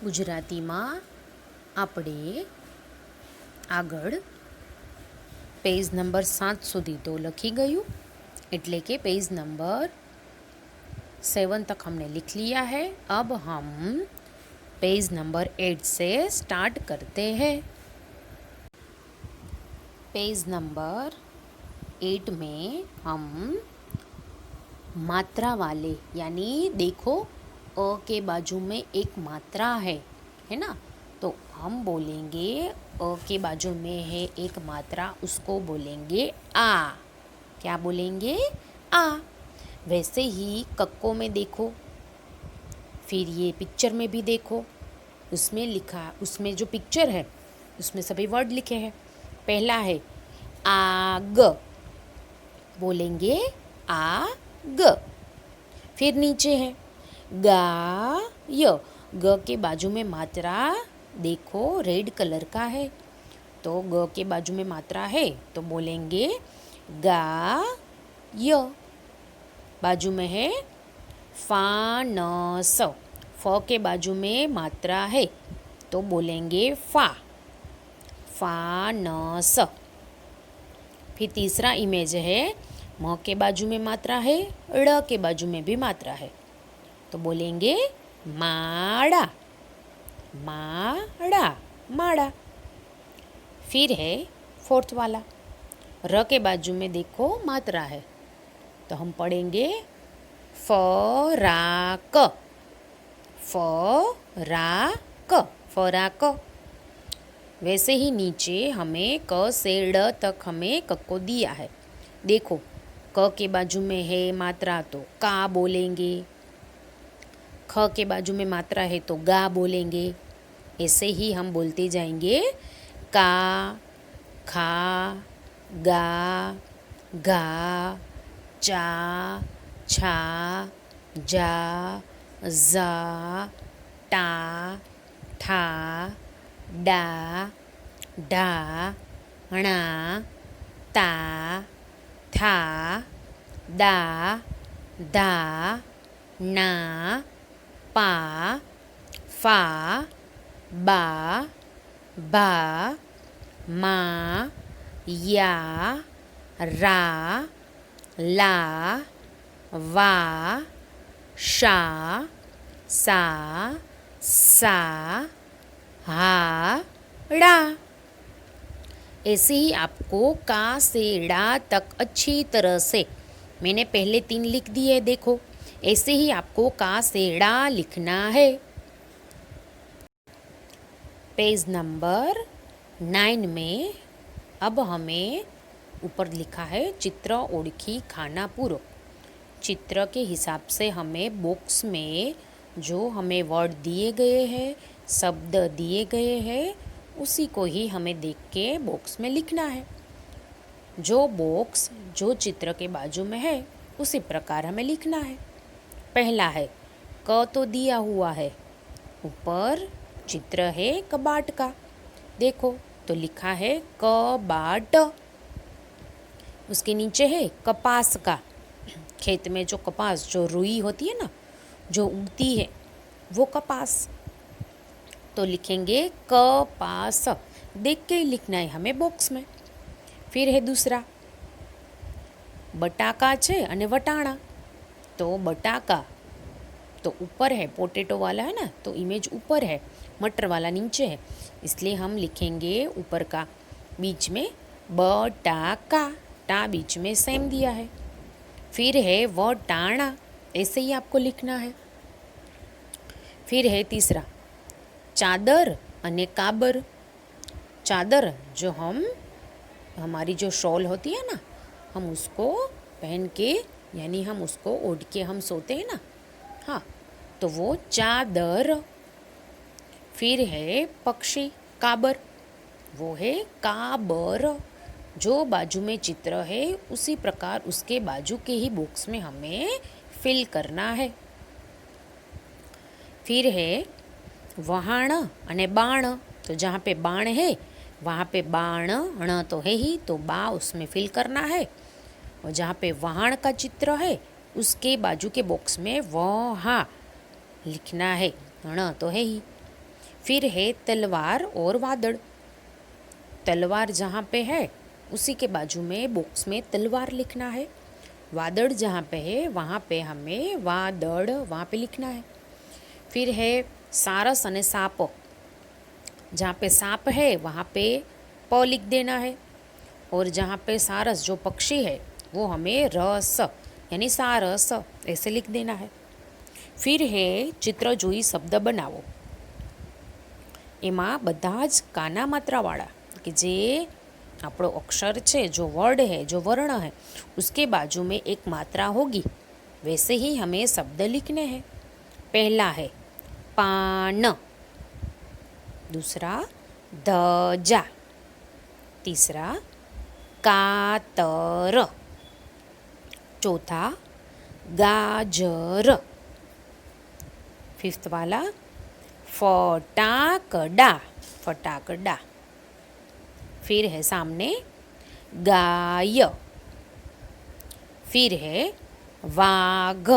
ગુજરાતીમાં આપણે આગળ પેજ નંબર 7 સુધી तो लखी गયું, એટલે કે पेज नंबर 7 तक हमने लिख लिया है। अब हम पेज नंबर 8 से स्टार्ट करते हैं। पेज नंबर 8 में हम मात्रा वाले यानी देखो अ के बाजू में एक मात्रा है ना, तो हम बोलेंगे अ के बाजू में है एक मात्रा, उसको बोलेंगे आ। क्या बोलेंगे? आ। वैसे ही कक्को में देखो, फिर ये पिक्चर में भी देखो, उसमें लिखा, उसमें जो पिक्चर है उसमें सभी वर्ड लिखे हैं। पहला है आग, बोलेंगे आग। फिर नीचे है गाय, ग के बाजू में मात्रा देखो रेड कलर का है, तो ग के बाजू में मात्रा है तो बोलेंगे गाय। बाजू में है फानस, फ के बाजू में मात्रा है तो बोलेंगे फा, फानस। फिर तीसरा इमेज है म के बाजू में मात्रा है, ड़ के बाजू में भी मात्रा है तो बोलेंगे माड़ा, माड़ा, माड़ा। फिर है फोर्थ वाला, र के बाजू में देखो मात्रा है तो हम पढ़ेंगे फराक, फराक, फराक। वैसे ही नीचे हमें क से ड़ तक हमें कक्को दिया है। देखो क के बाजू में है मात्रा तो का बोलेंगे, ख के बाजू में मात्रा है तो गा बोलेंगे। ऐसे ही हम बोलते जाएंगे का, खा, गा, घा, चा, छा, जा, जा, टा, ठा, डा, ढा, णा, ता, था, दा, धा, ना, पा, फा, बा, भा, मा, या, रा, ला, वा, शा, सा, सा, हा, ड़ा। ऐसे ही आपको का से ड़ा तक अच्छी तरह से, मैंने पहले 3 लिख दिए, देखो ऐसे ही आपको का से ड़ा लिखना है। पेज नंबर 9 में अब हमें ऊपर लिखा है चित्र ओळखी खाना पूरो। चित्र के हिसाब से हमें बॉक्स में जो हमें वर्ड दिए गए हैं, शब्द दिए गए हैं, उसी को ही हमें देख के बॉक्स में लिखना है। जो बॉक्स जो चित्र के बाजू में है उसी प्रकार हमें लिखना है। पहला है क तो दिया हुआ है, ऊपर चित्र है कबाट का, देखो तो लिखा है कबाट। उसके नीचे है कपास का, खेत में जो कपास जो रुई होती है ना, जो उगती है वो कपास, तो लिखेंगे कपास। देख के ही लिखना है हमें बॉक्स में। फिर है दूसरा बटाका छे अने वटाणा, तो बटाका तो ऊपर है, पोटेटो वाला है ना तो इमेज ऊपर है, मटर वाला नीचे है, इसलिए हम लिखेंगे ऊपर का, बीच में बटाका, टा बीच में सेम दिया है। फिर है वटाणा, ऐसे ही आपको लिखना है। फिर है तीसरा चादर अने काबर। चादर जो हम हमारी जो शॉल होती है ना, हम उसको पहन के यानी हम उसको ओढ़ के हम सोते हैं ना, हाँ तो वो चादर। फिर है पक्षी काबर, वो है काबर। जो बाजू में चित्र है उसी प्रकार उसके बाजू के ही बॉक्स में हमें फिल करना है। फिर है वहाण अने बाण, तो जहाँ पे बाण है वहाँ पे बाण, ण तो है ही तो बा उसमें फिल करना है, और जहाँ पे वहाण का चित्र है उसके बाजू के बॉक्स में वहा लिखना है, ण तो है ही। फिर है तलवार और वादड़। तलवार जहाँ पे है उसी के बाजू में बॉक्स में तलवार लिखना है। वादड़ जहाँ पे है वहाँ पे हमें वादड़ वहाँ पे लिखना है। फिर है सारस अने साप। जहाँ पे सांप है वहाँ पे प लिख देना है, और जहाँ पे सारस जो पक्षी है वो हमें रस यानी सारस ऐसे लिख देना है। फिर है चित्र જોઈ શબ્દ બનાવો। એમાં બધા જ કાના માત્રાવાળા कि जे આપણો अक्षर છે, जो वर्ड है, जो वर्ण है, उसके बाजू में एक मात्रा होगी, वैसे ही हमें शब्द लिखने हैं। पहला है पान, दूसरा धजा, तीसरा कातर, चौथा गाजर, फिफ्थ वाला फटाकड़ा, फटाकड़ा। फिर है सामने गाय, फिर है वाघ,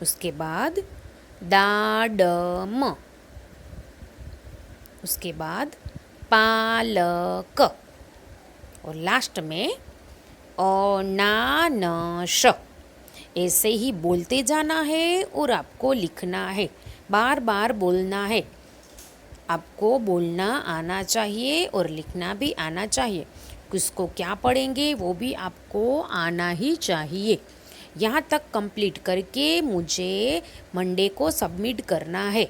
उसके बाद दाडम, उसके बाद पालक, और लास्ट में अनानस। ऐसे ही बोलते जाना है और आपको लिखना है, बार बार बोलना है। आपको बोलना आना चाहिए और लिखना भी आना चाहिए। किसको क्या पढ़ेंगे वो भी आपको आना ही चाहिए। यहाँ तक कंप्लीट करके मुझे मंडे को सबमिट करना है।